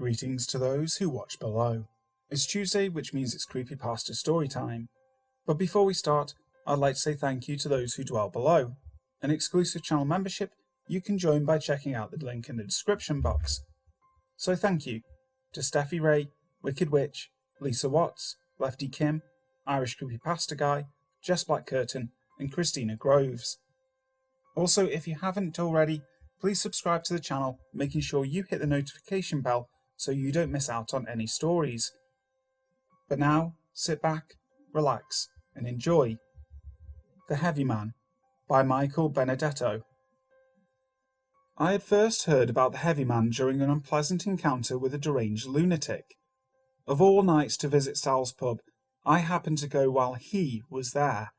Greetings to those who watch below. It's Tuesday, which means it's Creepypasta Storytime. But before we start, I'd like to say thank you to those who dwell below. An exclusive channel membership you can join by checking out the link in the description box. So thank you to Steffi Ray, Wicked Witch, Lisa Watts, Lefty Kim, Irish Creepypasta Guy, Jess Black Curtain, and Christina Groves. Also, if you haven't already, please subscribe to the channel, making sure you hit the notification bell so you don't miss out on any stories. But now, sit back, relax, and enjoy The Heavy Man by Michael Benedetto. I had first heard about the Heavy Man during an unpleasant encounter with a deranged lunatic. Of all nights to visit Sal's pub, I happened to go while he was there.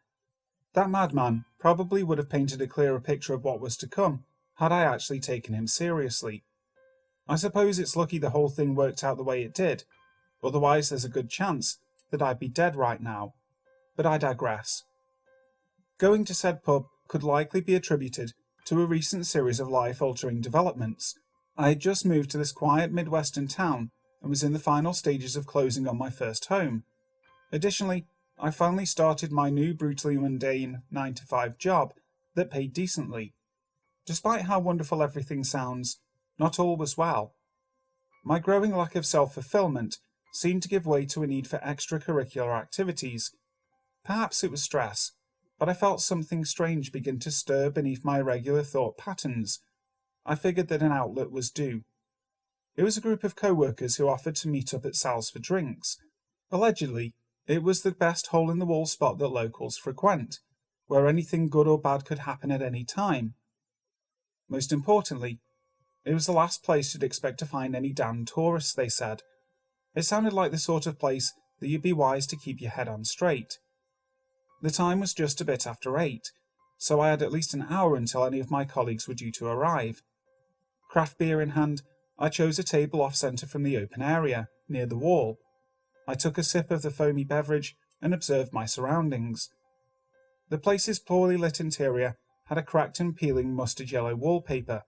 That madman probably would have painted a clearer picture of what was to come had I actually taken him seriously. I suppose it's lucky the whole thing worked out the way it did, otherwise there's a good chance that I'd be dead right now. But I digress. Going to said pub could likely be attributed to a recent series of life-altering developments. I had just moved to this quiet Midwestern town and was in the final stages of closing on my first home. Additionally, I finally started my new brutally mundane 9-to-5 job that paid decently. Despite how wonderful everything sounds, not all was well. My growing lack of self-fulfillment seemed to give way to a need for extracurricular activities. Perhaps it was stress, but I felt something strange begin to stir beneath my regular thought patterns. I figured that an outlet was due. It was a group of co-workers who offered to meet up at Sal's for drinks. Allegedly, it was the best hole-in-the-wall spot that locals frequent, where anything good or bad could happen at any time. Most importantly, it was the last place you'd expect to find any damn tourists, they said. It sounded like the sort of place that you'd be wise to keep your head on straight. The time was just a bit after 8, so I had at least an hour until any of my colleagues were due to arrive. Craft beer in hand, I chose a table off-centre from the open area, near the wall. I took a sip of the foamy beverage and observed my surroundings. The place's poorly lit interior had a cracked and peeling mustard yellow wallpaper,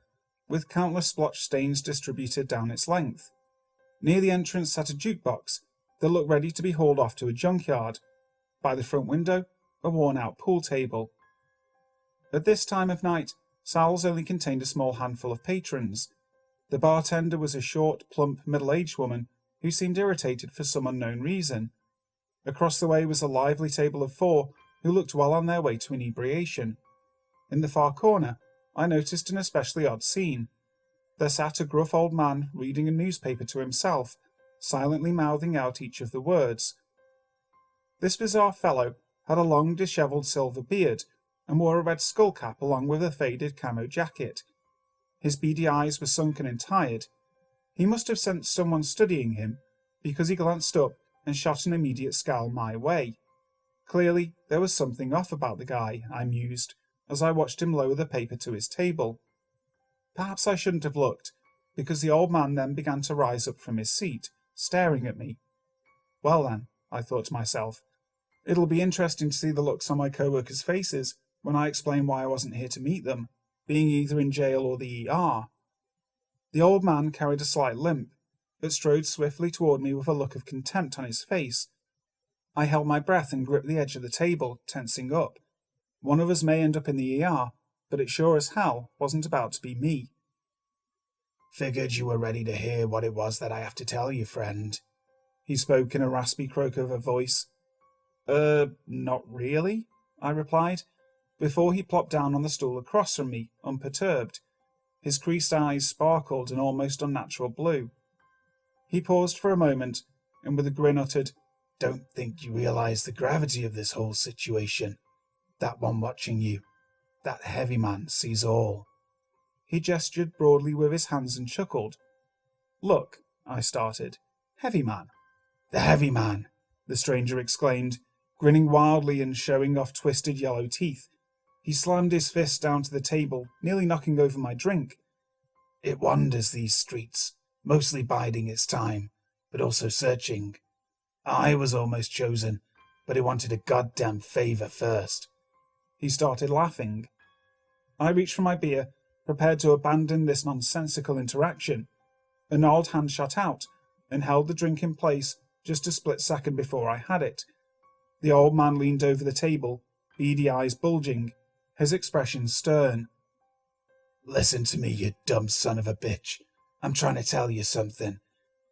with countless splotch stains distributed down its length. Near the entrance sat a jukebox that looked ready to be hauled off to a junkyard. By the front window, a worn-out pool table. At this time of night, Sal's only contained a small handful of patrons. The bartender was a short, plump, middle-aged woman who seemed irritated for some unknown reason. Across the way was a lively table of 4 who looked well on their way to inebriation. In the far corner, I noticed an especially odd scene. There sat a gruff old man reading a newspaper to himself, silently mouthing out each of the words. This bizarre fellow had a long, dishevelled silver beard and wore a red skull cap along with a faded camo jacket. His beady eyes were sunken and tired. He must have sensed someone studying him, because he glanced up and shot an immediate scowl my way. Clearly, there was something off about the guy, I mused, as I watched him lower the paper to his table. Perhaps I shouldn't have looked, because the old man then began to rise up from his seat, staring at me. Well then, I thought to myself, it'll be interesting to see the looks on my co-workers' faces when I explain why I wasn't here to meet them, being either in jail or the ER. The old man carried a slight limp, but strode swiftly toward me with a look of contempt on his face. I held my breath and gripped the edge of the table, tensing up. One of us may end up in the ER, but it sure as hell wasn't about to be me. Figured you were ready to hear what it was that I have to tell you, friend. He spoke in a raspy croak of a voice. Not really, I replied, before he plopped down on the stool across from me, unperturbed. His creased eyes sparkled an almost unnatural blue. He paused for a moment, and with a grin uttered, "Don't think you realize the gravity of this whole situation. That one watching you, that heavy man, sees all." He gestured broadly with his hands and chuckled. "Look," I started. "Heavy man." "The heavy man," the stranger exclaimed, grinning wildly and showing off twisted yellow teeth. He slammed his fist down to the table, nearly knocking over my drink. "It wanders these streets, mostly biding its time, but also searching. I was almost chosen, but it wanted a goddamn favour first." He started laughing. I reached for my beer, prepared to abandon this nonsensical interaction. A gnarled hand shot out and held the drink in place just a split second before I had it. The old man leaned over the table, beady eyes bulging, his expression stern. Listen to me, you dumb son of a bitch. I'm trying to tell you something.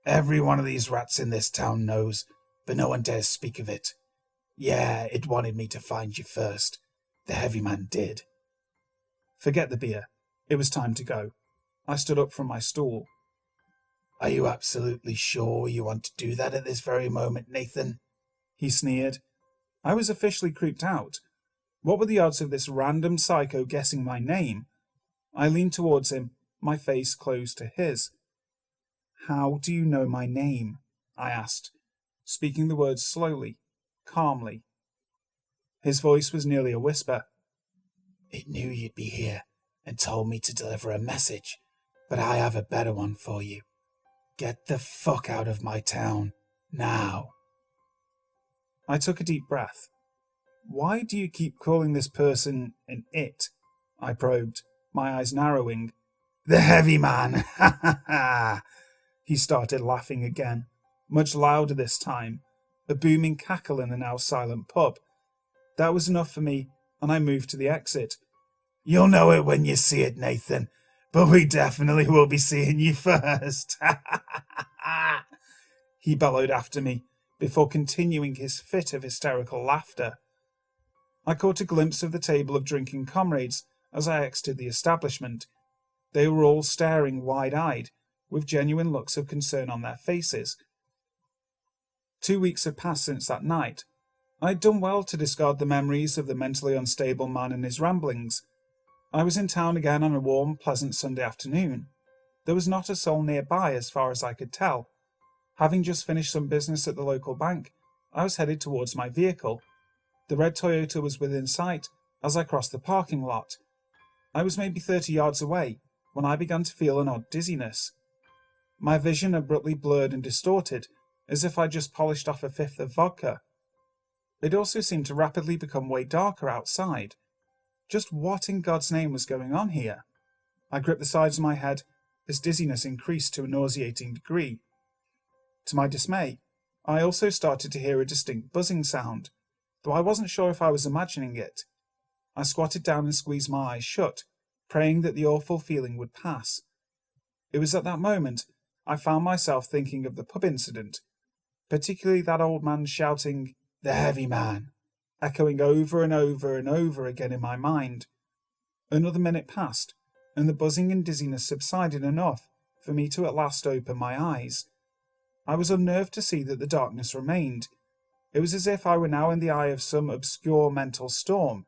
Every one of these rats in this town knows, but no one dares speak of it. Yeah, it wanted me to find you first. The heavy man did. Forget the beer. It was time to go. I stood up from my stool. Are you absolutely sure you want to do that at this very moment, Nathan? He sneered. I was officially creeped out. What were the odds of this random psycho guessing my name? I leaned towards him, my face close to his. How do you know my name? I asked, speaking the words slowly, calmly. His voice was nearly a whisper. It knew you'd be here and told me to deliver a message, but I have a better one for you. Get the fuck out of my town, now. I took a deep breath. Why do you keep calling this person an it? I probed, my eyes narrowing. The heavy man, ha ha ha! He started laughing again, much louder this time, a booming cackle in the now silent pub. That was enough for me, and I moved to the exit. You'll know it when you see it, Nathan, but we definitely will be seeing you first. He bellowed after me, before continuing his fit of hysterical laughter. I caught a glimpse of the table of drinking comrades as I exited the establishment. They were all staring wide-eyed, with genuine looks of concern on their faces. 2 weeks had passed since that night. I had done well to discard the memories of the mentally unstable man and his ramblings. I was in town again on a warm, pleasant Sunday afternoon. There was not a soul nearby as far as I could tell. Having just finished some business at the local bank, I was headed towards my vehicle. The red Toyota was within sight as I crossed the parking lot. I was maybe 30 yards away when I began to feel an odd dizziness. My vision abruptly blurred and distorted, as if I just polished off a fifth of vodka. It also seemed to rapidly become way darker outside. Just what in God's name was going on here? I gripped the sides of my head as dizziness increased to a nauseating degree. To my dismay, I also started to hear a distinct buzzing sound, though I wasn't sure if I was imagining it. I squatted down and squeezed my eyes shut, praying that the awful feeling would pass. It was at that moment I found myself thinking of the pub incident, particularly that old man shouting, "The heavy man," echoing over and over and over again in my mind. Another minute passed, and the buzzing and dizziness subsided enough for me to at last open my eyes. I was unnerved to see that the darkness remained. It was as if I were now in the eye of some obscure mental storm,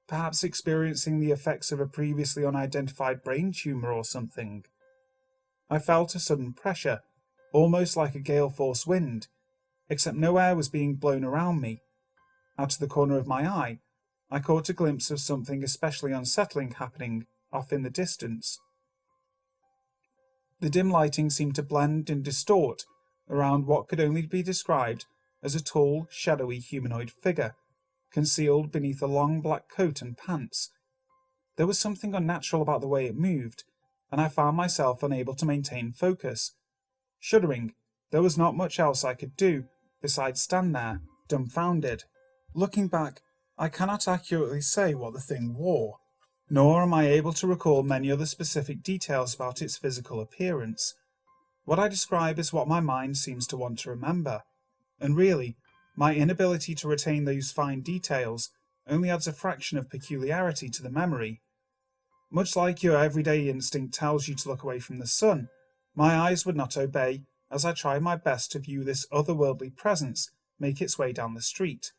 perhaps experiencing the effects of a previously unidentified brain tumour or something. I felt a sudden pressure, almost like a gale-force wind, except no air was being blown around me. Out of the corner of my eye, I caught a glimpse of something especially unsettling happening off in the distance. The dim lighting seemed to blend and distort around what could only be described as a tall, shadowy humanoid figure, concealed beneath a long black coat and pants. There was something unnatural about the way it moved, and I found myself unable to maintain focus. Shuddering, there was not much else I could do besides stand there, dumbfounded. Looking back, I cannot accurately say what the thing wore, nor am I able to recall many other specific details about its physical appearance. What I describe is what my mind seems to want to remember, and really, my inability to retain those fine details only adds a fraction of peculiarity to the memory. Much like your everyday instinct tells you to look away from the sun, my eyes would not obey as I tried my best to view this otherworldly presence make its way down the street.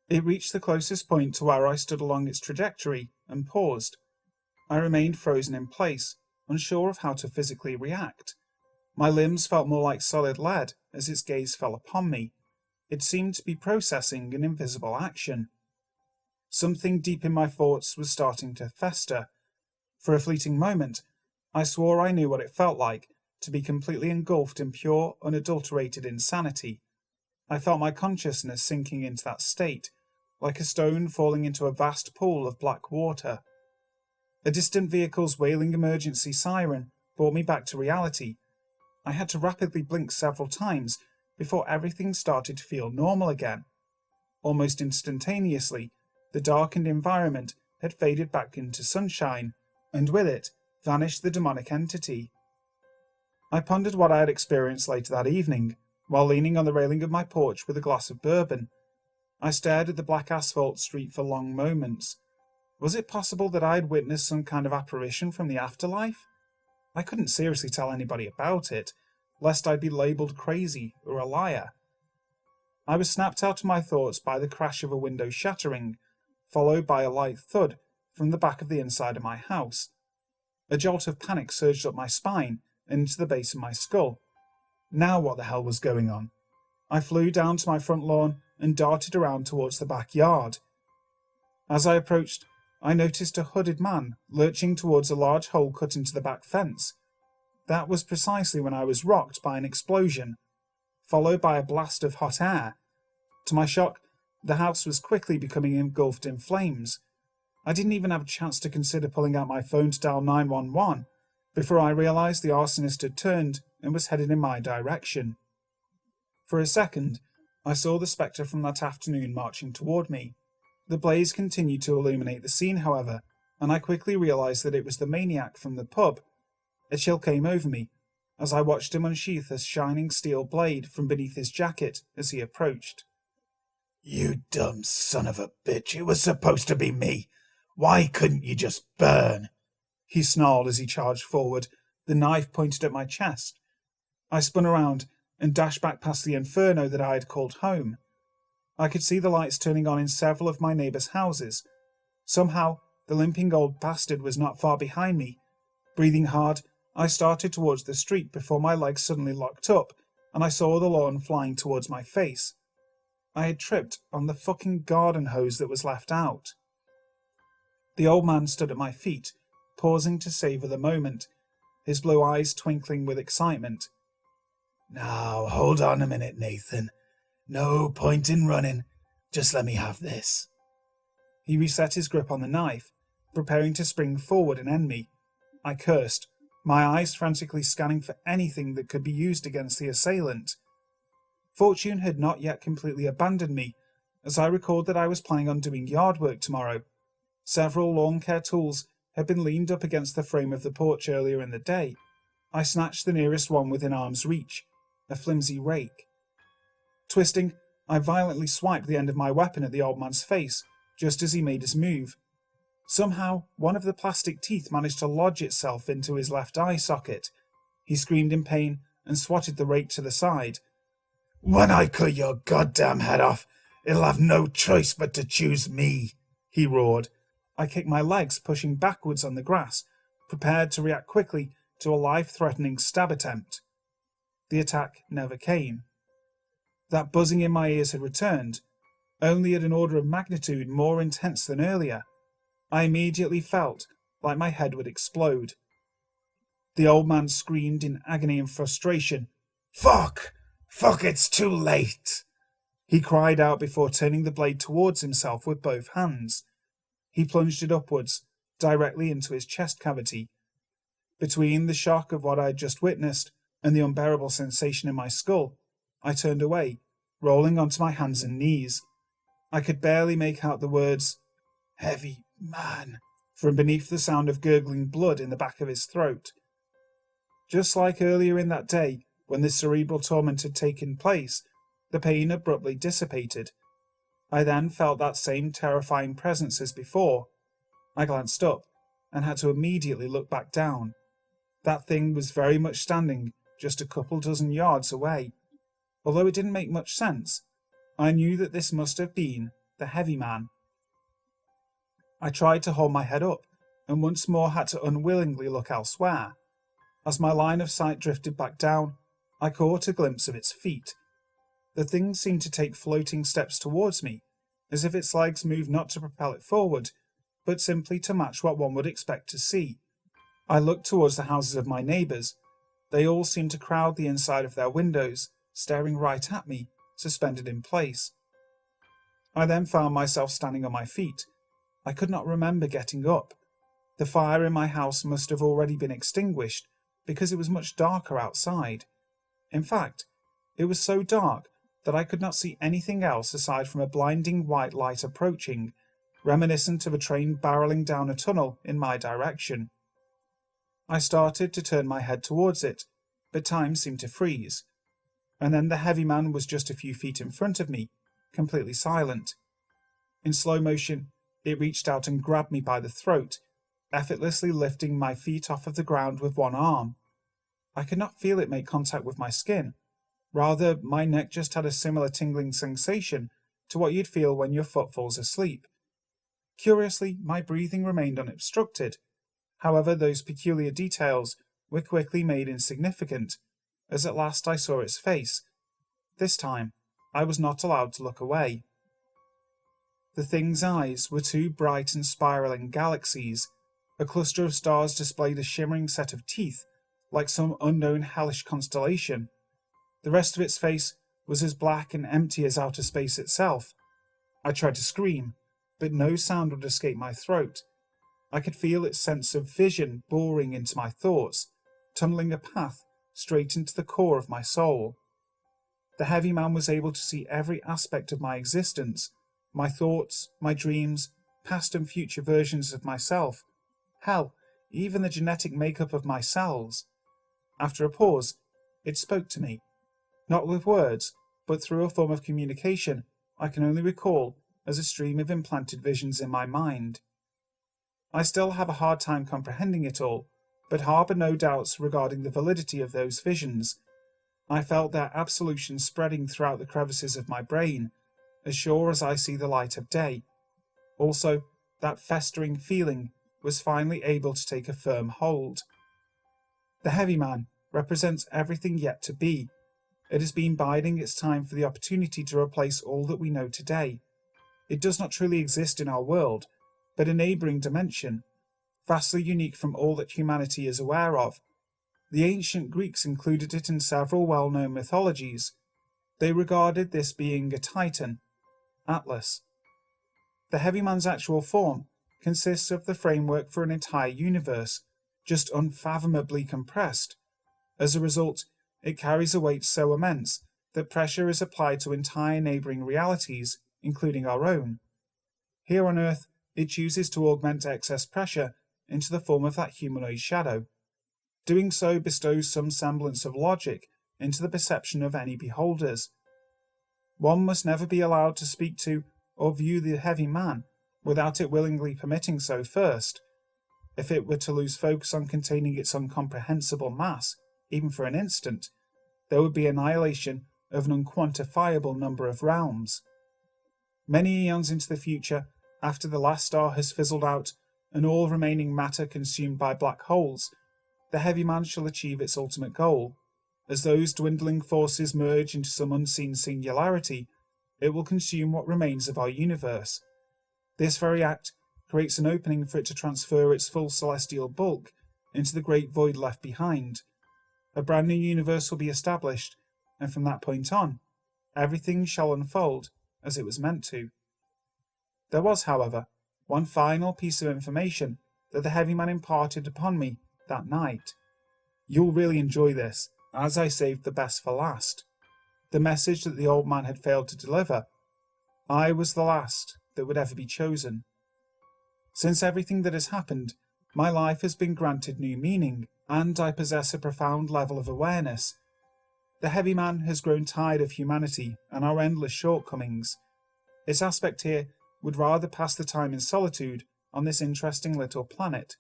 It reached the closest point to where I stood along its trajectory and paused. I remained frozen in place, unsure of how to physically react. My limbs felt more like solid lead as its gaze fell upon me. It seemed to be processing an invisible action. Something deep in my thoughts was starting to fester. For a fleeting moment, I swore I knew what it felt like to be completely engulfed in pure, unadulterated insanity. I felt my consciousness sinking into that state, like a stone falling into a vast pool of black water. A distant vehicle's wailing emergency siren brought me back to reality, I had to rapidly blink several times before everything started to feel normal again. Almost instantaneously, the darkened environment had faded back into sunshine, and with it vanished the demonic entity. I pondered what I had experienced later that evening, while leaning on the railing of my porch with a glass of bourbon. I stared at the black asphalt street for long moments. Was it possible that I had witnessed some kind of apparition from the afterlife? I couldn't seriously tell anybody about it, lest I'd be labelled crazy or a liar. I was snapped out of my thoughts by the crash of a window shattering, followed by a light thud from the back of the inside of my house. A jolt of panic surged up my spine and into the base of my skull. Now what the hell was going on? I flew down to my front lawn and darted around towards the backyard. As I approached, I noticed a hooded man lurching towards a large hole cut into the back fence. That was precisely when I was rocked by an explosion, followed by a blast of hot air. To my shock, the house was quickly becoming engulfed in flames. I didn't even have a chance to consider pulling out my phone to dial 911 before I realised the arsonist had turned and was headed in my direction. For a second, I saw the spectre from that afternoon marching toward me. The blaze continued to illuminate the scene, however, and I quickly realised that it was the maniac from the pub. A chill came over me as I watched him unsheath a shining steel blade from beneath his jacket as he approached. You dumb son of a bitch, it was supposed to be me. Why couldn't you just burn? He snarled as he charged forward, the knife pointed at my chest. I spun around and dashed back past the inferno that I had called home. I could see the lights turning on in several of my neighbours' houses. Somehow, the limping old bastard was not far behind me. Breathing hard, I started towards the street before my legs suddenly locked up and I saw the lawn flying towards my face. I had tripped on the fucking garden hose that was left out. The old man stood at my feet, pausing to savour the moment, his blue eyes twinkling with excitement. Now, hold on a minute, Nathan. No point in running. Just let me have this. He reset his grip on the knife, preparing to spring forward and end me. I cursed, my eyes frantically scanning for anything that could be used against the assailant. Fortune had not yet completely abandoned me, as I recalled that I was planning on doing yard work tomorrow. Several lawn care tools had been leaned up against the frame of the porch earlier in the day. I snatched the nearest one within arm's reach, a flimsy rake. Twisting, I violently swiped the end of my weapon at the old man's face, just as he made his move. Somehow, one of the plastic teeth managed to lodge itself into his left eye socket. He screamed in pain and swatted the rake to the side. When I cut your goddamn head off, it'll have no choice but to choose me, he roared. I kicked my legs, pushing backwards on the grass, prepared to react quickly to a life-threatening stab attempt. The attack never came. That buzzing in my ears had returned, only at an order of magnitude more intense than earlier. I immediately felt like my head would explode. The old man screamed in agony and frustration. Fuck! Fuck, it's too late! He cried out before turning the blade towards himself with both hands. He plunged it upwards, directly into his chest cavity. Between the shock of what I had just witnessed and the unbearable sensation in my skull, I turned away, rolling onto my hands and knees. I could barely make out the words, "Heavy man," from beneath the sound of gurgling blood in the back of his throat. Just like earlier in that day, when this cerebral torment had taken place, the pain abruptly dissipated. I then felt that same terrifying presence as before. I glanced up and had to immediately look back down. That thing was very much standing just a couple dozen yards away. Although it didn't make much sense, I knew that this must have been the heavy man. I tried to hold my head up and once more had to unwillingly look elsewhere. As my line of sight drifted back down, I caught a glimpse of its feet. The thing seemed to take floating steps towards me, as if its legs moved not to propel it forward, but simply to match what one would expect to see. I looked towards the houses of my neighbours. They all seemed to crowd the inside of their windows, staring right at me, suspended in place. I then found myself standing on my feet. I could not remember getting up. The fire in my house must have already been extinguished, because it was much darker outside. In fact, it was so dark that I could not see anything else aside from a blinding white light approaching, reminiscent of a train barreling down a tunnel in my direction. I started to turn my head towards it, but time seemed to freeze, and then the heavy man was just a few feet in front of me, completely silent. In slow motion, it reached out and grabbed me by the throat, effortlessly lifting my feet off of the ground with one arm. I could not feel it make contact with my skin. Rather, my neck just had a similar tingling sensation to what you'd feel when your foot falls asleep. Curiously, my breathing remained unobstructed. However, those peculiar details were quickly made insignificant, as at last I saw its face. This time, I was not allowed to look away. The thing's eyes were two bright and spiraling galaxies. A cluster of stars displayed a shimmering set of teeth, like some unknown hellish constellation. The rest of its face was as black and empty as outer space itself. I tried to scream, but no sound would escape my throat. I could feel its sense of vision boring into my thoughts, tunneling a path straight into the core of my soul. The heavy man was able to see every aspect of my existence, my thoughts, my dreams, past and future versions of myself. Hell, even the genetic makeup of my cells. After a pause, it spoke to me. Not with words, but through a form of communication I can only recall as a stream of implanted visions in my mind. I still have a hard time comprehending it all, but harbour no doubts regarding the validity of those visions. I felt their absolution spreading throughout the crevices of my brain, as sure as I see the light of day. Also, that festering feeling was finally able to take a firm hold. The heavy man represents everything yet to be. It has been biding its time for the opportunity to replace all that we know today. It does not truly exist in our world, but a neighbouring dimension, vastly unique from all that humanity is aware of. The ancient Greeks included it in several well-known mythologies. They regarded this being a titan, Atlas. The heavy man's actual form consists of the framework for an entire universe, just unfathomably compressed. As a result, it carries a weight so immense that pressure is applied to entire neighbouring realities, including our own. Here on Earth, it chooses to augment excess pressure into the form of that humanoid shadow. Doing so bestows some semblance of logic into the perception of any beholders. One must never be allowed to speak to or view the heavy man without it willingly permitting so first. If it were to lose focus on containing its incomprehensible mass, even for an instant, there would be annihilation of an unquantifiable number of realms. Many eons into the future, after the last star has fizzled out and all remaining matter consumed by black holes, the heavy man shall achieve its ultimate goal. As those dwindling forces merge into some unseen singularity, it will consume what remains of our universe. This very act creates an opening for it to transfer its full celestial bulk into the great void left behind. A brand new universe will be established, and from that point on, everything shall unfold as it was meant to. There was, however, one final piece of information that the heavy man imparted upon me that night. You'll really enjoy this, as I saved the best for last. The message that the old man had failed to deliver. I was the last that would ever be chosen. Since everything that has happened, my life has been granted new meaning, and I possess a profound level of awareness. The heavy man has grown tired of humanity and our endless shortcomings. Its aspect here would rather pass the time in solitude on this interesting little planet,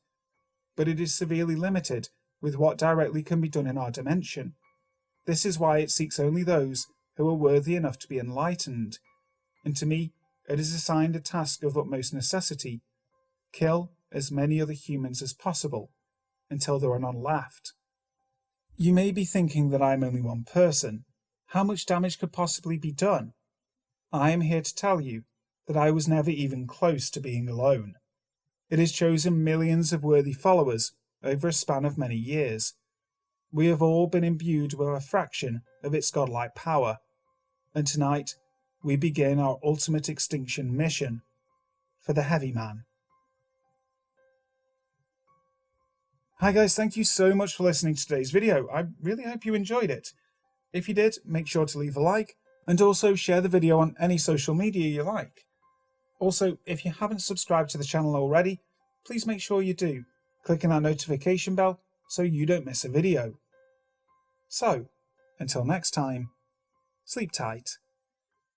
but it is severely limited with what directly can be done in our dimension. This is why it seeks only those who are worthy enough to be enlightened, and to me it is assigned a task of utmost necessity: kill as many other humans as possible, until there are none left. You may be thinking that I am only one person. How much damage could possibly be done? I am here to tell you that I was never even close to being alone. It has chosen millions of worthy followers over a span of many years. We have all been imbued with a fraction of its godlike power, and tonight we begin our ultimate extinction mission for the heavy man. Hi guys, thank you so much for listening to today's video. I really hope you enjoyed it. If you did, make sure to leave a like, and also share the video on any social media you like. Also, if you haven't subscribed to the channel already, please make sure you do, clicking that notification bell so you don't miss a video. So, until next time, sleep tight.